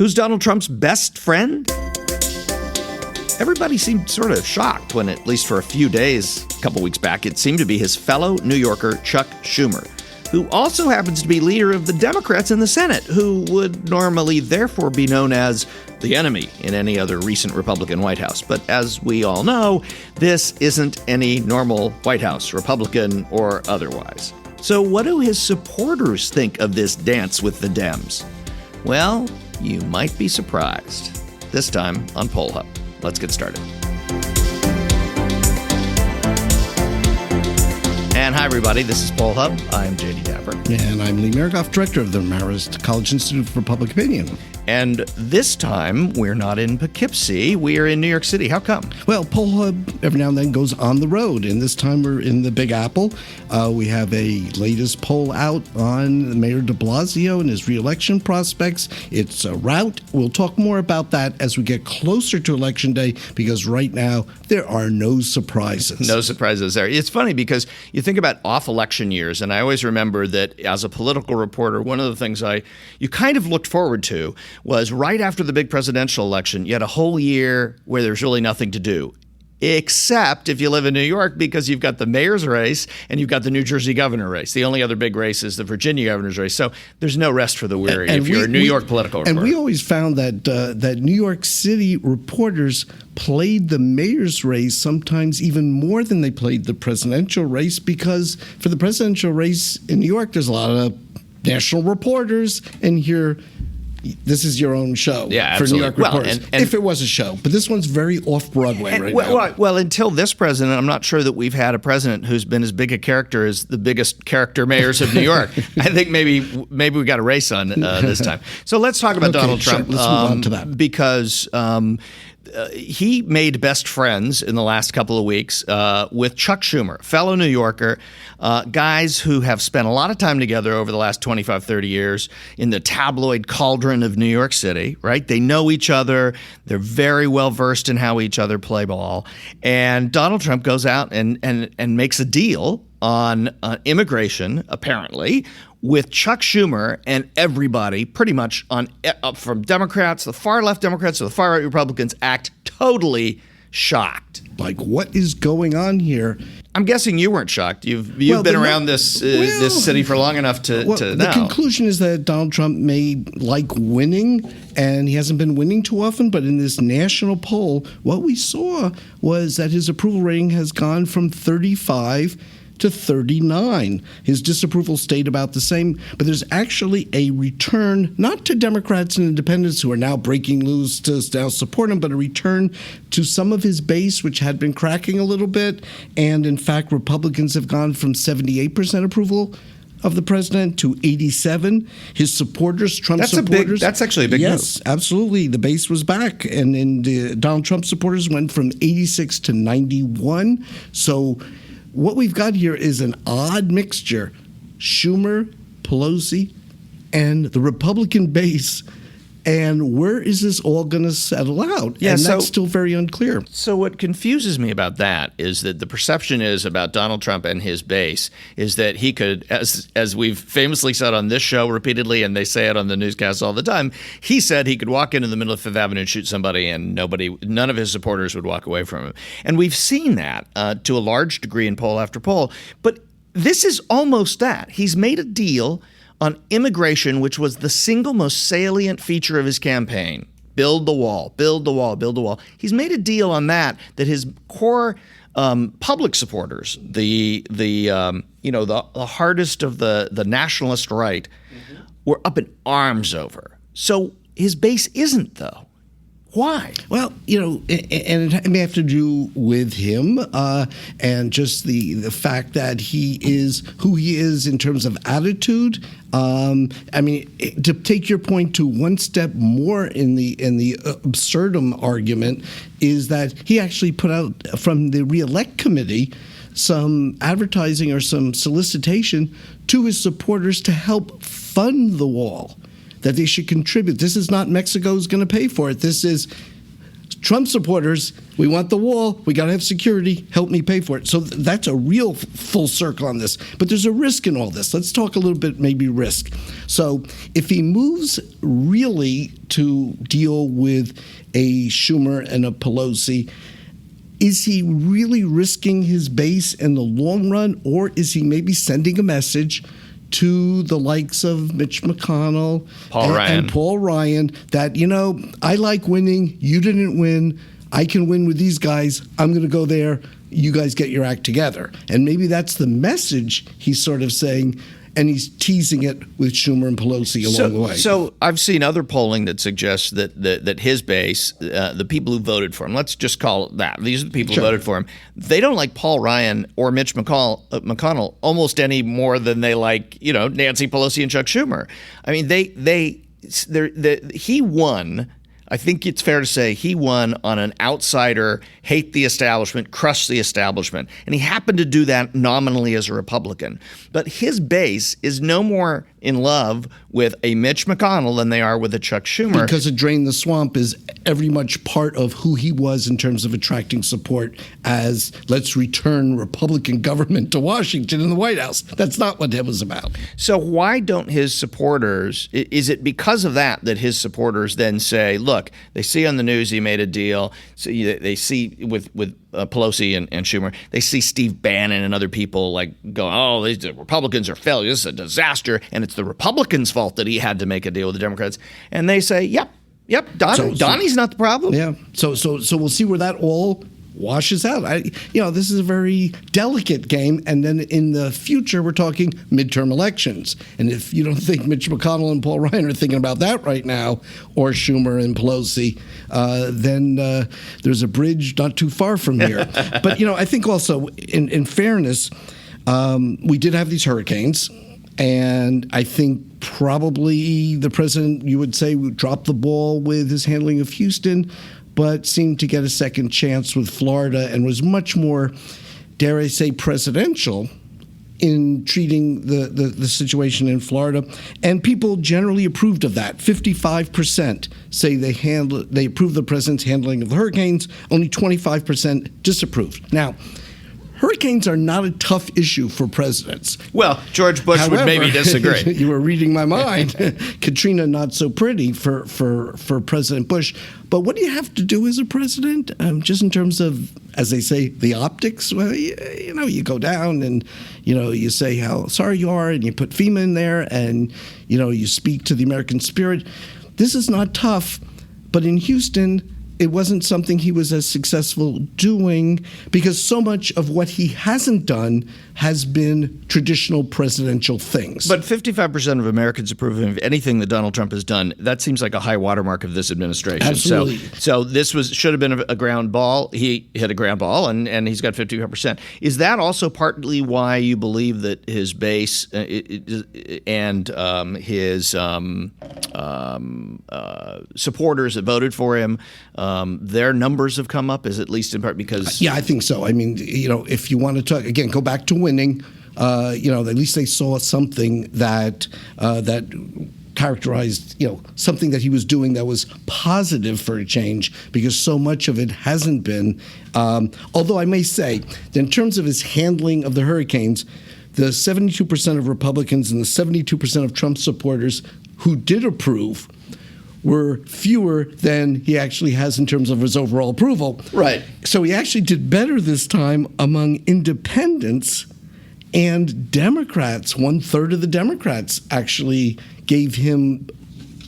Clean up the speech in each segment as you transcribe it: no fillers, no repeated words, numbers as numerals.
Who's Donald Trump's best friend? Everybody seemed sort of shocked when, at least for a few days, a couple weeks back, it seemed to be his fellow New Yorker, Chuck Schumer, who also happens to be leader of the Democrats in the Senate, who would normally therefore be known as the enemy in any other recent Republican White House. But as we all know, this isn't any normal White House, Republican or otherwise. So what do his supporters think of this dance with the Dems? Well, you might be surprised. This time on Poll Hub. Let's get started. And hi, everybody. This is Poll Hub. I'm Jay DeDapper. And I'm Lee Miringoff, director of the Marist College Institute for Public Opinion. And this time, we're not in Poughkeepsie. We are in New York City. How come? Well, Poll Hub every now and then goes on the road, and this time we're in the Big Apple. We have a latest poll out on Mayor de Blasio and his re-election prospects. It's a rout. We'll talk more about that as we get closer to Election Day, because right now there are no surprises. No surprises there. It's funny because you think about off-election years, and I always remember that as a political reporter, one of the things you kind of looked forward to was right after the big presidential election, you had a whole year where there's really nothing to do, except if you live in New York, because you've got the mayor's race and you've got the New Jersey governor race. The only other big race is the Virginia governor's race. So there's no rest for the weary if you're a New York political reporter. And we always found that New York City reporters played the mayor's race sometimes even more than they played the presidential race, because for the presidential race in New York, there's a lot of national reporters, and here this is your own show for New York reporters, if it was a show. But this one's very off-Broadway now. Well, until this president, I'm not sure that we've had a president who's been as big a character as the biggest character mayors of New York. I think maybe we got a race on this time. So let's talk about Donald Trump. Sure. Let's move on to that. Because he made best friends in the last couple of weeks with Chuck Schumer, fellow New Yorker, guys who have spent a lot of time together over the last 25, 30 years in the tabloid cauldron of New York City, right? They know each other. They're very well versed in how each other play ball. And Donald Trump goes out and makes a deal on immigration, apparently, with Chuck Schumer and everybody, pretty much from Democrats, the far left Democrats to the far right Republicans, act totally shocked. Like, what is going on here? I'm guessing you weren't shocked. You've been around this city for long enough to know. The conclusion is that Donald Trump may like winning, and he hasn't been winning too often. But in this national poll, what we saw was that his approval rating has gone from 35 to 39. His disapproval stayed about the same, but there's actually a return, not to Democrats and independents who are now breaking loose to now support him, but a return to some of his base, which had been cracking a little bit. And in fact, Republicans have gone from 78% approval of the president to 87. His supporters, Trump supporters. That's actually a big move. Yes, absolutely. The base was back, and the Donald Trump supporters went from 86 to 91. So what we've got here is an odd mixture: Schumer, Pelosi, and the Republican base. And where is this all going to settle out? Yeah, and that's still very unclear. So what confuses me about that is that the perception is about Donald Trump and his base is that he could, as we've famously said on this show repeatedly, and they say it on the newscasts all the time, he said he could walk into the middle of Fifth Avenue and shoot somebody and none of his supporters would walk away from him. And we've seen that to a large degree in poll after poll. But this is almost that. He's made a deal on immigration, which was the single most salient feature of his campaign. Build the wall, build the wall, build the wall. He's made a deal on that his core public supporters, the hardest of the nationalist right, were up in arms over. So his base isn't, though. Why? Well, and it may have to do with him and just the fact that he is who he is in terms of attitude. To take your point to one step more in the absurdum argument is that he actually put out from the Re-elect Committee some advertising or some solicitation to his supporters to help fund the wall, that they should contribute. This is not Mexico's going to pay for it. This is Trump supporters, we want the wall, we got to have security, help me pay for it. So that's a real full circle on this. But there's a risk in all this. Let's talk a little bit, maybe risk. So if he moves really to deal with a Schumer and a Pelosi, is he really risking his base in the long run, or is he maybe sending a message to the likes of Mitch McConnell and Paul Ryan that, I like winning, you didn't win, I can win with these guys, I'm going to go there, you guys get your act together. And maybe that's the message he's sort of saying, and he's teasing it with Schumer and Pelosi along the way. So I've seen other polling that suggests that his base, the people who voted for him, let's just call it that. These are the people who voted for him. They don't like Paul Ryan or Mitch McConnell almost any more than they like, Nancy Pelosi and Chuck Schumer. I mean, he won. I think it's fair to say he won on an outsider, hate the establishment, crush the establishment. And he happened to do that nominally as a Republican. But his base is no more in love with a Mitch McConnell than they are with a Chuck Schumer. Because a Drain the Swamp is every much part of who he was in terms of attracting support as let's return Republican government to Washington in the White House. That's not what it was about. So why don't his supporters, is it because of that his supporters then say, look, they see on the news he made a deal, so they see with Pelosi and Schumer, they see Steve Bannon and other people like going, oh, the Republicans are failures, it's a disaster, and it's the Republicans' fault that he had to make a deal with the Democrats. And they say, yep, Donnie's not the problem. Yeah. So we'll see where that all washes out. This is a very delicate game. And then in the future, we're talking midterm elections. And if you don't think Mitch McConnell and Paul Ryan are thinking about that right now, or Schumer and Pelosi, then there's a bridge not too far from here. But, I think also in fairness, we did have these hurricanes. And I think probably the president, you would say, dropped the ball with his handling of Houston, but seemed to get a second chance with Florida and was much more, dare I say, presidential in treating the situation in Florida. And people generally approved of that. 55% say they approve the president's handling of the hurricanes. Only 25% disapproved. Now, hurricanes are not a tough issue for presidents. Well, George Bush would maybe disagree. You were reading my mind. Katrina, not so pretty for President Bush. But what do you have to do as a president? Just in terms of, as they say, the optics? Well, you go down and, you say how sorry you are, and you put FEMA in there, and, you speak to the American spirit. This is not tough. But in Houston, it wasn't something he was as successful doing because so much of what he hasn't done has been traditional presidential things. But 55% of Americans approve of anything that Donald Trump has done. That seems like a high watermark of this administration. Absolutely. So this should have been a ground ball. He hit a ground ball, and he's got 55%. Is that also partly why you believe that his base and his supporters that voted for him, their numbers have come up? Is at least in part because... Yeah, I think so. I mean, if you want to talk, again, go back to winning, at least they saw something that characterized, something that he was doing that was positive for a change, because so much of it hasn't been. Although I may say that in terms of his handling of the hurricanes, the 72% of Republicans and the 72% of Trump supporters who did approve were fewer than he actually has in terms of his overall approval. Right. So he actually did better this time among independents and Democrats. 1/3 of the Democrats actually gave him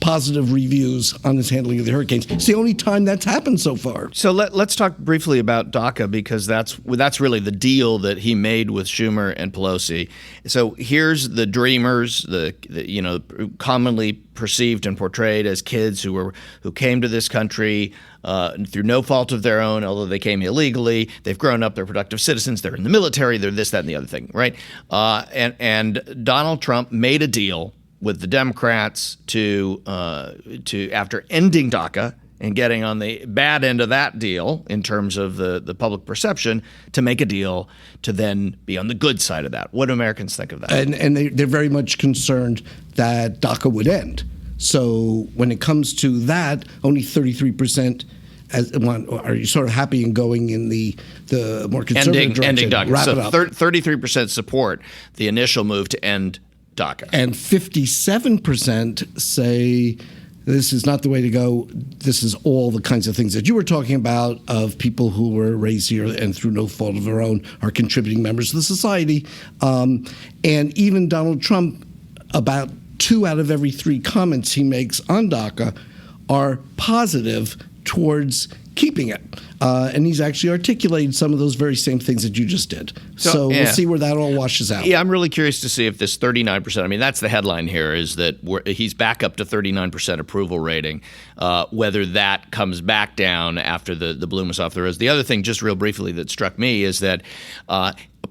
positive reviews on his handling of the hurricanes. It's the only time that's happened so far. So let's talk briefly about DACA, because that's really the deal that he made with Schumer and Pelosi. So here's the dreamers, the commonly perceived and portrayed as kids who came to this country through no fault of their own, although they came illegally. They've grown up, they're productive citizens, they're in the military, they're this, that, and the other thing, right? And Donald Trump made a deal with the Democrats to after ending DACA and getting on the bad end of that deal in terms of the public perception, to make a deal to then be on the good side of that. What do Americans think of that? And they're very much concerned that DACA would end. So when it comes to that, only 33% are you sort of happy in going in the more conservative direction? Ending DACA. Wrap So it up. 33% support the initial move to end DACA. And 57% say this is not the way to go. This is all the kinds of things that you were talking about of people who were raised here and through no fault of their own are contributing members of the society. And even Donald Trump, about 2 out of every 3 comments he makes on DACA are positive towards keeping it. And he's actually articulated some of those very same things that you just did. So we'll see where that all washes out. Yeah, I'm really curious to see if this 39%, I mean, that's the headline here, is that he's back up to 39% approval rating, whether that comes back down after the bloom is off the rose. The other thing, just real briefly, that struck me is that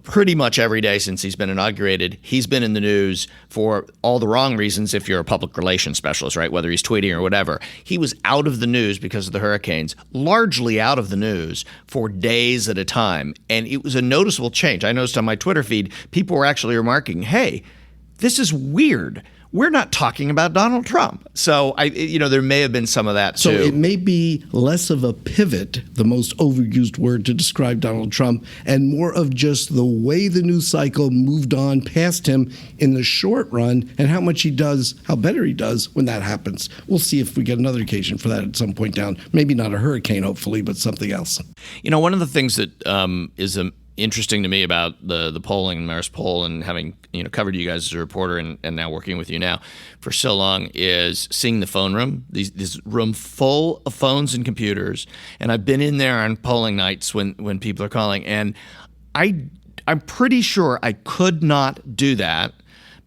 pretty much every day since he's been inaugurated, he's been in the news for all the wrong reasons if you're a public relations specialist, right? Whether he's tweeting or whatever. He was out of the news because of the hurricanes, largely out of the news for days at a time. And it was a noticeable change. I noticed on my Twitter feed, people were actually remarking, hey, this is weird. We're not talking about Donald Trump. So, there may have been some of that, too. So it may be less of a pivot, the most overused word to describe Donald Trump, and more of just the way the news cycle moved on past him in the short run and how better he does when that happens. We'll see if we get another occasion for that at some point down. Maybe not a hurricane, hopefully, but something else. One of the things that is interesting to me about the polling and Marist Poll and having covered you guys as a reporter and now working with you now for so long is seeing the phone room, this room full of phones and computers. And I've been in there on polling nights when people are calling, and I'm pretty sure I could not do that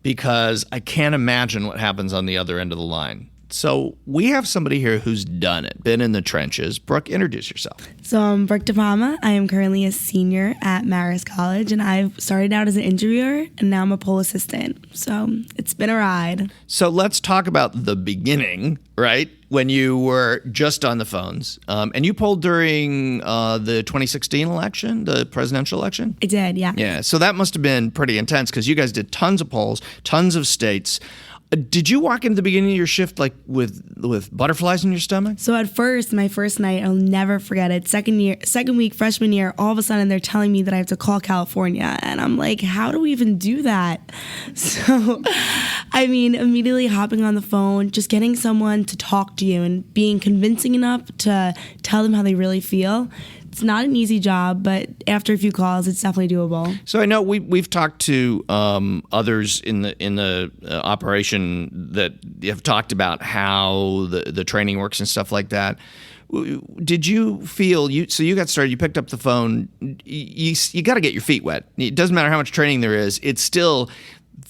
because I can't imagine what happens on the other end of the line. So we have somebody here who's done it, been in the trenches. Brooke, introduce yourself. So I'm Brooke DePalma. I am currently a senior at Marist College, and I've started out as an interviewer, and now I'm a poll assistant. So it's been a ride. So let's talk about the beginning, right? When you were just on the phones. And you polled during the 2016 election, the presidential election? I did, yeah. Yeah, so that must have been pretty intense because you guys did tons of polls, tons of states. Did you walk into the beginning of your shift like with butterflies in your stomach? So at first, my first night, I'll never forget it. Second week, freshman year, all of a sudden they're telling me that I have to call California. And I'm like, how do we even do that? So, immediately hopping on the phone, just getting someone to talk to you and being convincing enough to tell them how they really feel. It's not an easy job, but after a few calls, it's definitely doable. So I know we've talked to others in the operation that have talked about how the training works and stuff like that. Did you feel so you got started? You picked up the phone. You got to get your feet wet. It doesn't matter how much training there is. It's still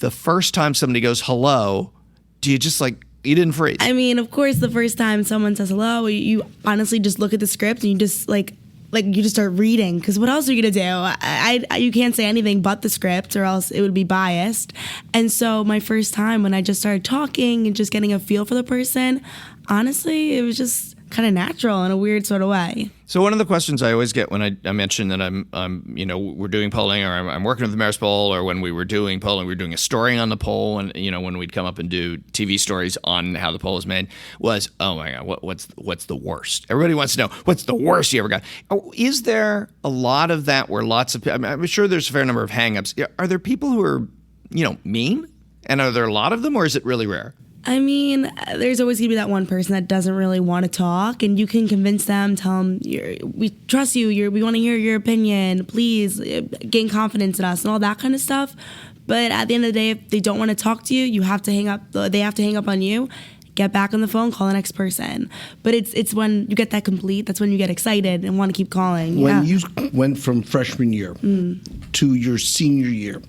the first time somebody goes hello. Do you just you didn't freeze? Of course, the first time someone says hello, you honestly just look at the script and you just you just start reading, because what else are you gonna do? You can't say anything but the script, or else it would be biased. And so my first time when I just started talking and just getting a feel for the person, honestly, it was just kind of natural in a weird sort of way. So one of the questions I always get when I mention that we're doing polling, or I'm working with the Marist Poll, or when we were doing polling, we were doing a story on the poll, and when we'd come up and do TV stories on how the poll was made, was, oh my God, what's the worst? Everybody wants to know, what's the worst you ever got? Is there a lot of that where lots of people, I'm sure there's a fair number of hangups. Are there people who are, mean? And are there a lot of them, or is it really rare? There's always going to be that one person that doesn't really want to talk, and you can convince them, tell them, we trust you, we want to hear your opinion, please gain confidence in us, and all that kind of stuff. But at the end of the day, if they don't want to talk to you, they have to hang up on you, get back on the phone, call the next person. But it's when you get that complete, that's when you get excited and want to keep calling. When you went from freshman year to your senior year,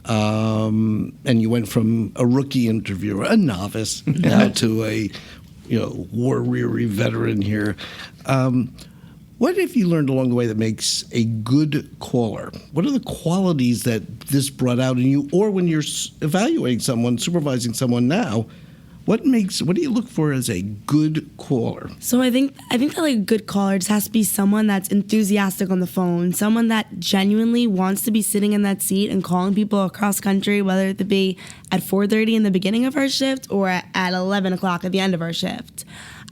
and you went from a rookie interviewer, a novice, now to a war-weary veteran here. What have you learned along the way that makes a good caller? What are the qualities that this brought out in you, or when you're evaluating someone, supervising someone now? What do you look for as a good caller? So I think that a good caller just has to be someone that's enthusiastic on the phone, someone that genuinely wants to be sitting in that seat and calling people across country, whether it be at 4:30 in the beginning of our shift or at 11 o'clock at the end of our shift.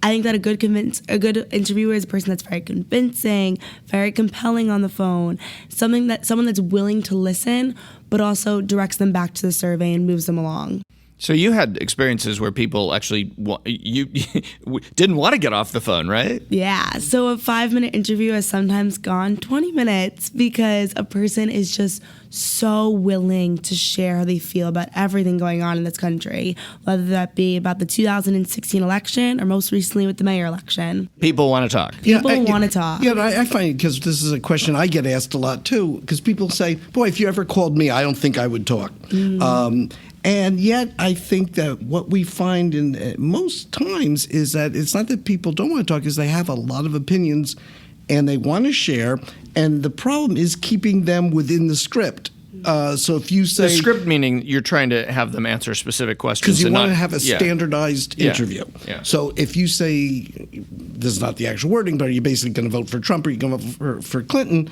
I think that a good interviewer is a person that's very convincing, very compelling on the phone, someone that's willing to listen, but also directs them back to the survey and moves them along. So you had experiences where people actually you didn't want to get off the phone, right? Yeah. So a 5-minute interview has sometimes gone 20 minutes because a person is just so willing to share how they feel about everything going on in this country, whether that be about the 2016 election or most recently with the mayor election. People want to talk. People want to talk. Yeah, I find, because this is a question I get asked a lot too, because people say, boy, if you ever called me, I don't think I would talk. And yet, I think that what we find in most times is that it's not that people don't want to talk, is they have a lot of opinions and they want to share. And the problem is keeping them within the script. So if you say... The script meaning you're trying to have them answer specific questions. Because you want to have a standardized interview. Yeah. So if you say, this is not the actual wording, but are you basically going to vote for Trump or are you going to vote for Clinton?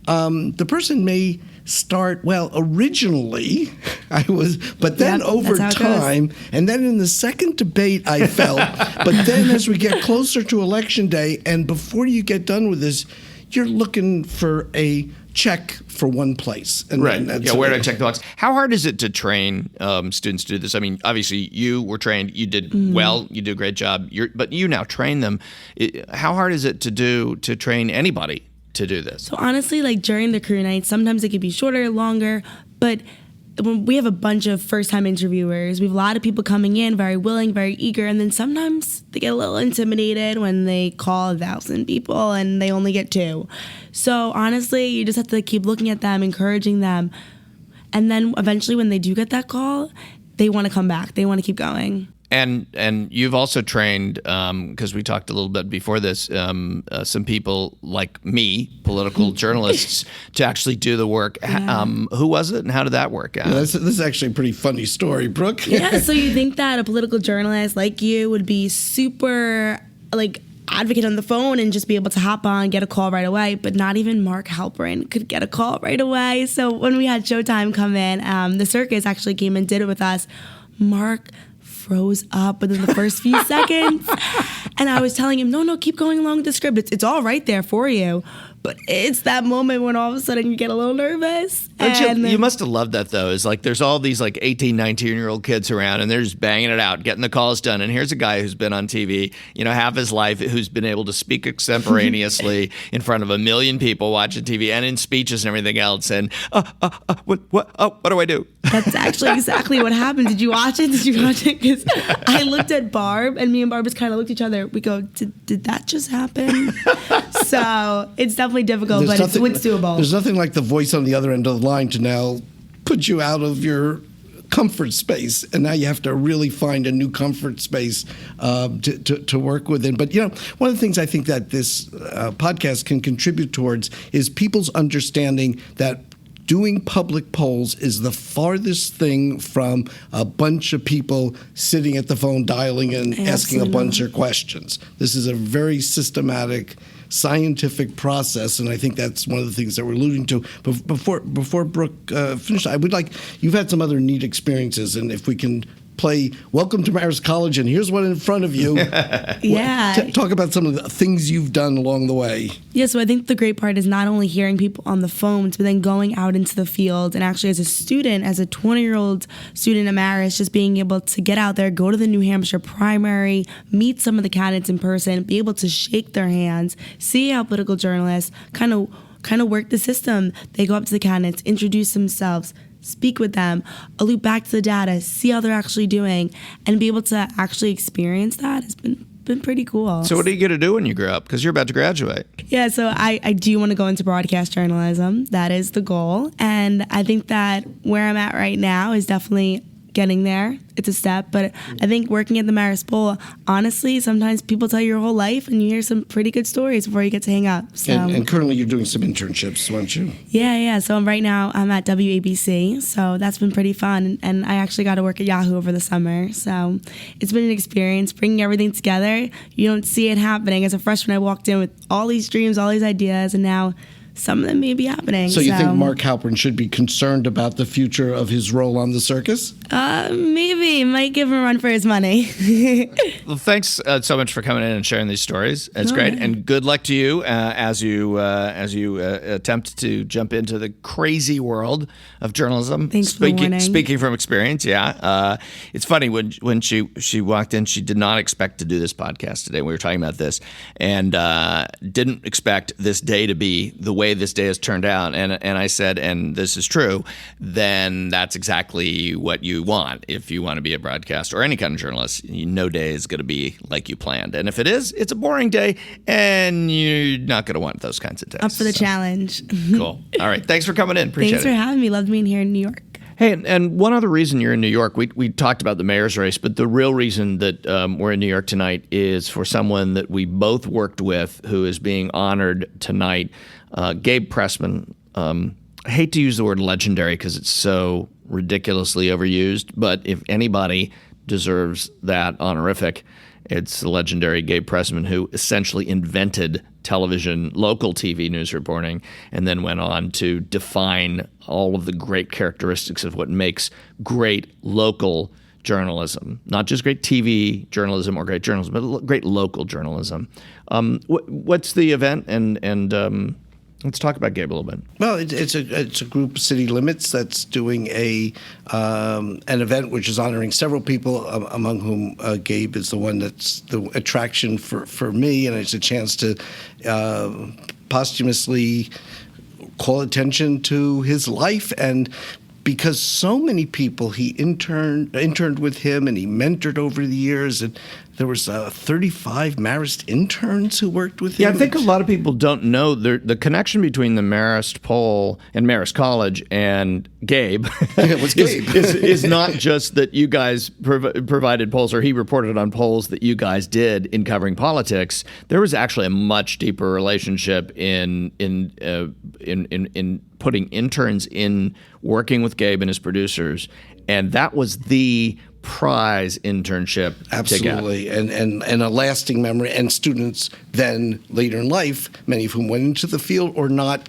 The person may start, well, originally I was, but then over time, and then in the second debate I felt, but then as we get closer to Election Day, and before you get done with this, you're looking for a check for one place. And right. Yeah, where do I check the box? How hard is it to train students to do this? I mean, obviously you were trained, you did well, you do a great job, but you now train them. How hard is it to train anybody to do this? So honestly, like during the crew night, sometimes it could be shorter, longer, but when we have a bunch of first-time interviewers, we have a lot of people coming in, very willing, very eager, and then sometimes they get a little intimidated when they call 1,000 people and they only get 2. So honestly, you just have to keep looking at them, encouraging them, and then eventually when they do get that call, they want to come back. They want to keep going. And you've also trained, because we talked a little bit before this, some people like me, political journalists, to actually do the work. Yeah. Who was it and how did that work out? Yeah, this is actually a pretty funny story, Brooke. Yeah, so you think that a political journalist like you would be super, advocate on the phone and just be able to hop on, get a call right away, but not even Mark Halperin could get a call right away. So when we had Showtime come in, the circus actually came and did it with us. Mark froze up within the first few seconds. And I was telling him, no, keep going along with the script. It's all right there for you. But it's that moment when all of a sudden you get a little nervous. You must have loved that, though. Is like there's all these 18, 19-year-old kids around, and they're just banging it out, getting the calls done. And here's a guy who's been on TV, half his life, who's been able to speak extemporaneously in front of 1 million people watching TV and in speeches and everything else. And what do I do? That's actually exactly what happened. Did you watch it? Because I looked at Barb, and me and Barb just kind of looked at each other. We go, did that just happen? So it's definitely difficult, but it's doable. There's nothing like the voice on the other end of the line to now put you out of your comfort space, and now you have to really find a new comfort space to work within. But one of the things I think that this podcast can contribute towards is people's understanding that doing public polls is the farthest thing from a bunch of people sitting at the phone dialing and asking a bunch of questions. This is a very systematic, scientific process, and I think that's one of the things that we're alluding to. But before Brooke finished, I would you've had some other neat experiences, and if we can play Welcome to Marist College, and here's one in front of you. Yeah. Talk about some of the things you've done along the way. Yeah, so I think the great part is not only hearing people on the phones, but then going out into the field, and actually as a student, as a 20-year-old student at Marist, just being able to get out there, go to the New Hampshire primary, meet some of the candidates in person, be able to shake their hands, see how political journalists kind of work the system. They go up to the candidates, introduce themselves, speak with them, allude back to the data, see how they're actually doing, and be able to actually experience that has been pretty cool. So what are you going to do when you grow up? Because you're about to graduate. Yeah, so I do want to go into broadcast journalism. That is the goal. And I think that where I'm at right now is definitely getting there. It's a step, but I think working at the Marist Poll, honestly, sometimes people tell you your whole life and you hear some pretty good stories before you get to hang up. So. And currently you're doing some internships, aren't you? Yeah. So right now I'm at WABC, so that's been pretty fun. And I actually got to work at Yahoo over the summer. So it's been an experience bringing everything together. You don't see it happening. As a freshman, I walked in with all these dreams, all these ideas, and now some of them may be happening. So you think Mark Halperin should be concerned about the future of his role on the circus? Maybe. Might give him a run for his money. Well, thanks so much for coming in and sharing these stories. It's great, and good luck to you as you attempt to jump into the crazy world of journalism. Thanks for warning. Speaking from experience, yeah. It's funny when she walked in, she did not expect to do this podcast today. We were talking about this, and didn't expect this day to be the way this day has turned out. And I said, and this is true, then that's exactly what you want if you want to be a broadcaster or any kind of journalist. No day is going to be like you planned. And if it is, it's a boring day, and you're not going to want those kinds of days. Up for the challenge. Cool. All right. Thanks for coming in. Appreciate it. Thanks for having me. Loved being here in New York. Hey, and one other reason you're in New York, we talked about the mayor's race, but the real reason that we're in New York tonight is for someone that we both worked with who is being honored tonight, Gabe Pressman. I hate to use the word legendary because it's so ridiculously overused, but if anybody deserves that honorific, it's the legendary Gabe Pressman, who essentially invented television, local TV news reporting, and then went on to define all of the great characteristics of what makes great local journalism. Not just great TV journalism or great journalism, but great local journalism. What's the event? And let's talk about Gabe a little bit. Well, it's a group, City Limits, that's doing an event which is honoring several people, among whom Gabe is the one that's the attraction for me, and it's a chance to posthumously call attention to his life. And because so many people he interned with him and he mentored over the years, and there was 35 Marist interns who worked with him. Yeah, I think a lot of people don't know the connection between the Marist Poll and Marist College and Gabe. It was Gabe. is not just that you guys provided polls, or he reported on polls that you guys did in covering politics. There was actually a much deeper relationship in putting interns in working with Gabe and his producers, and that was the prize internship. Absolutely, and a lasting memory. And students then later in life, many of whom went into the field or not,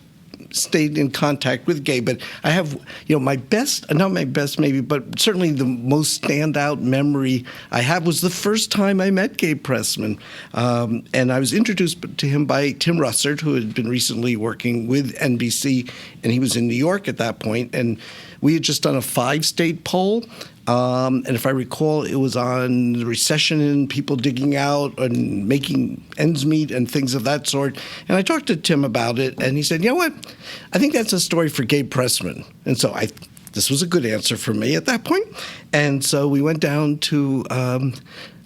stayed in contact with Gabe. But I have, my best, not my best maybe, but certainly the most standout memory I have was the first time I met Gabe Pressman. And I was introduced to him by Tim Russert, who had been recently working with NBC, and he was in New York at that point. And we had just done a 5-state poll. And if I recall, it was on the recession and people digging out and making ends meet and things of that sort. And I talked to Tim about it, and he said, you know what? I think that's a story for Gabe Pressman. And so this was a good answer for me at that point. And so we went down to,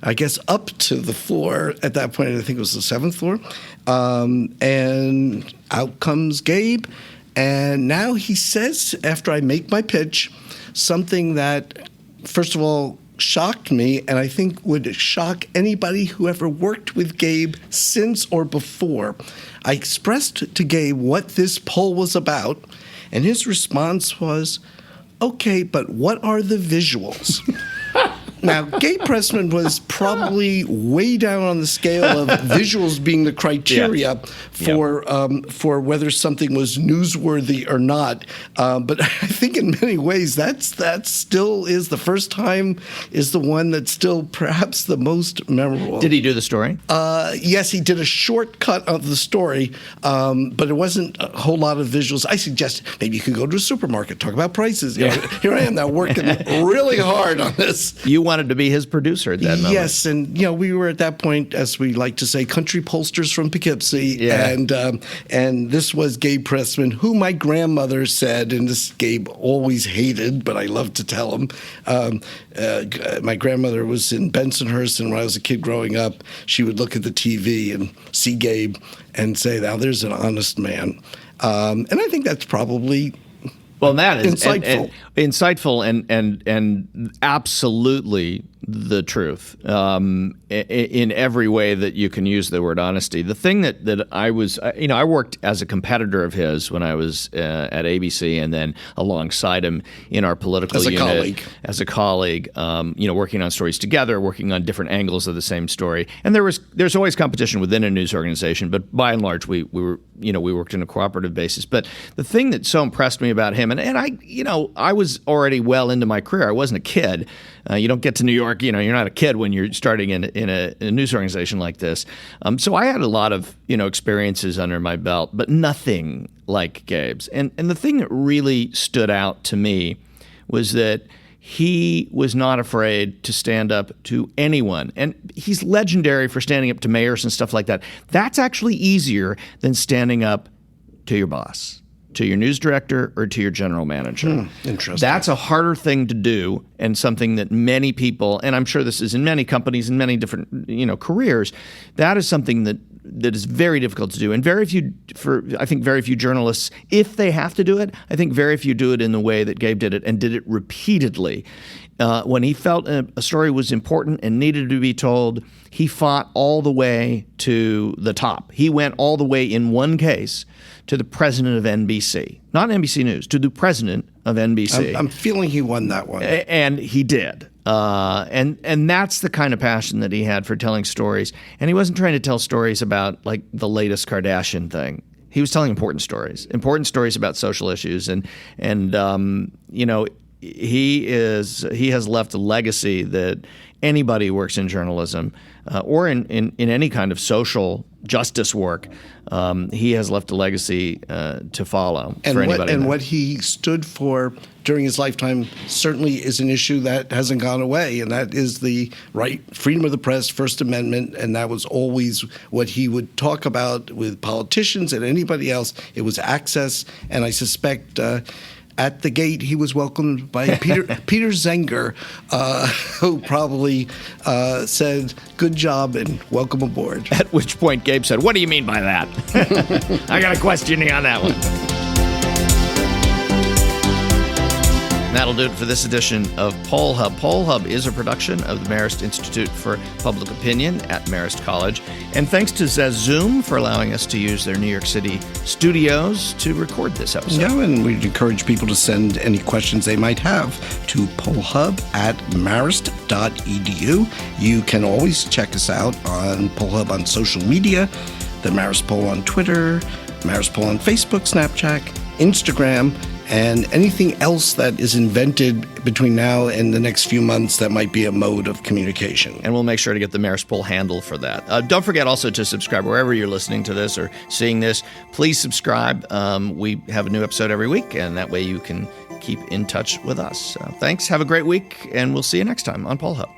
I guess, up to the floor at that point. I think it was the 7th floor. And out comes Gabe. And now he says, after I make my pitch, something that, first of all, shocked me, and I think would shock anybody who ever worked with Gabe since or before. I expressed to Gabe what this poll was about, and his response was, okay, but what are the visuals? Now, Gabe Pressman was probably way down on the scale of visuals being the criteria for whether something was newsworthy or not. But I think in many ways that still is the first time is the one that's still perhaps the most memorable. Did he do the story? Yes, he did a shortcut of the story, but it wasn't a whole lot of visuals. I suggest maybe you could go to a supermarket, talk about prices. Here I am now working really hard on this. You wanted to be his producer at that moment. Yes, and we were at that point, as we like to say, country pollsters from Poughkeepsie, and this was Gabe Pressman, who my grandmother said, and this Gabe always hated, but I love to tell him. My grandmother was in Bensonhurst, and when I was a kid growing up, she would look at the TV and see Gabe and say, now there's an honest man. And I think that's probably Well, that is insightful. Insightful and absolutely the truth in every way that you can use the word honesty. The thing that I was, I worked as a competitor of his when I was at ABC, and then alongside him in our political unit as a colleague, working on stories together, working on different angles of the same story. And there's always competition within a news organization, but by and large, we worked on a cooperative basis. But the thing that so impressed me about him, and I was already well into my career. I wasn't a kid. You don't get to New York. You're not a kid when you're starting in a news organization like this. So I had a lot of experiences under my belt, but nothing like Gabe's. And the thing that really stood out to me was that he was not afraid to stand up to anyone. And he's legendary for standing up to mayors and stuff like that. That's actually easier than standing up to your boss, to your news director, or to your general manager. Interesting. That's a harder thing to do, and something that many people, and I'm sure this is in many companies and many different careers, that is something that is very difficult to do. And very few journalists, if they have to do it, I think very few do it in the way that Gabe did it, and did it repeatedly. When he felt a story was important and needed to be told, he fought all the way to the top. He went all the way, in one case, to the president of NBC. Not NBC News, to the president of NBC. I'm feeling he won that one. And he did. And that's the kind of passion that he had for telling stories. And he wasn't trying to tell stories about, like, the latest Kardashian thing. He was telling important stories about social issues. And he has left a legacy that anybody who works in journalism or in any kind of social justice work, he has left a legacy to follow for anybody. And what he stood for during his lifetime certainly is an issue that hasn't gone away, and that is the freedom of the press, First Amendment, and that was always what he would talk about with politicians and anybody else. It was access, and I suspect at the gate, he was welcomed by Peter Zenger, who probably said, "Good job and welcome aboard." At which point Gabe said, "What do you mean by that?" I got a question on that one. That'll do it for this edition of Poll Hub. Poll Hub is a production of the Marist Institute for Public Opinion at Marist College. And thanks to Zoom for allowing us to use their New York City studios to record this episode. Yeah, and we'd encourage people to send any questions they might have to pollhub@marist.edu. You can always check us out on Poll Hub on social media, the Marist Poll on Twitter, Marist Poll on Facebook, Snapchat, Instagram, and anything else that is invented between now and the next few months that might be a mode of communication. And we'll make sure to get the Marist Poll handle for that. Don't forget also to subscribe wherever you're listening to this or seeing this. Please subscribe. We have a new episode every week, and that way you can keep in touch with us. Thanks. Have a great week, and we'll see you next time on Poll Hub.